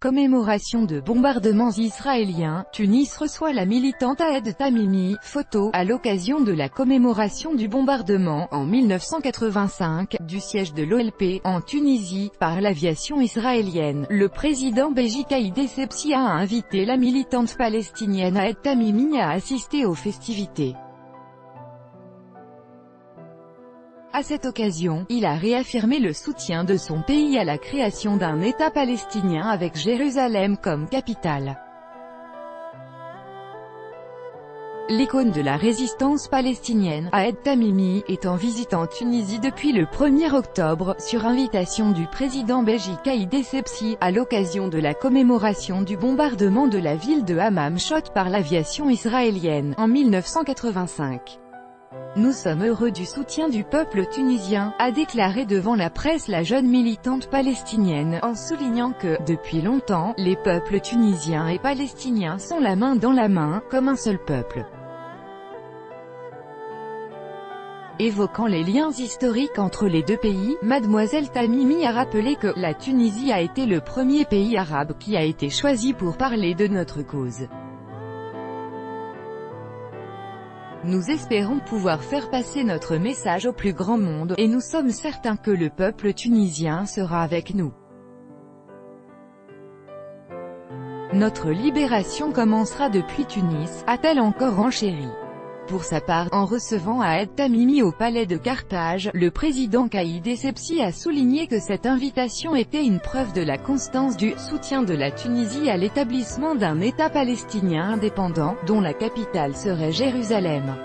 commémoration de bombardements israéliens, Tunis reçoit la militante Ahed Tamimi, photo, à l'occasion de la commémoration du bombardement, en 1985, du siège de l'OLP, en Tunisie, par l'aviation israélienne. Le président Béji Caïd Essebsi a invité la militante palestinienne Ahed Tamimi à assister aux festivités. À cette occasion, il a réaffirmé le soutien de son pays à la création d'un État palestinien avec Jérusalem comme capitale. L'icône de la résistance palestinienne, Ahed Tamimi, est en visite en Tunisie depuis le 1er octobre, sur invitation du président Béji Caïd Essebsi, à l'occasion de la commémoration du bombardement de la ville de Hammam Shot par l'aviation israélienne, en 1985. Nous sommes heureux du soutien du peuple tunisien, a déclaré devant la presse la jeune militante palestinienne, en soulignant que, depuis longtemps, les peuples tunisiens et palestiniens sont la main dans la main, comme un seul peuple. Évoquant les liens historiques entre les deux pays, Mademoiselle Tamimi a rappelé que la Tunisie a été le premier pays arabe qui a été choisi pour parler de notre cause. Nous espérons pouvoir faire passer notre message au plus grand monde, et nous sommes certains que le peuple tunisien sera avec nous. Notre libération commencera depuis Tunis, a-t-elle encore enchéri. Pour sa part, en recevant Ahed Tamimi au palais de Carthage, le président Caïd Essebsi a souligné que cette invitation était une preuve de la constance du soutien de la Tunisie à l'établissement d'un État palestinien indépendant, dont la capitale serait Jérusalem.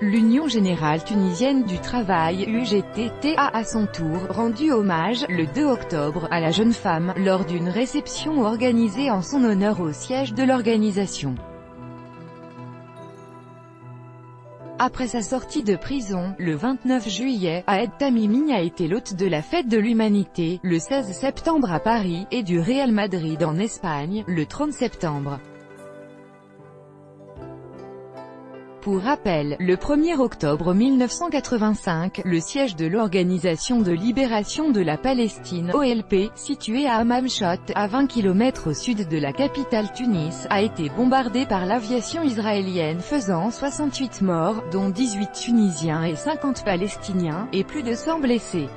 L'Union générale tunisienne du travail (UGT) a à son tour rendu hommage, le 2 octobre, à la jeune femme, lors d'une réception organisée en son honneur au siège de l'organisation. Après sa sortie de prison, le 29 juillet, Ahed Tamimi a été l'hôte de la Fête de l'Humanité, le 16 septembre à Paris, et du Real Madrid en Espagne, le 30 septembre. Pour rappel, le 1er octobre 1985, le siège de l'Organisation de libération de la Palestine (OLP), situé à Hammam Shot, à 20 km au sud de la capitale Tunis, a été bombardé par l'aviation israélienne faisant 68 morts, dont 18 Tunisiens et 50 Palestiniens, et plus de 100 blessés.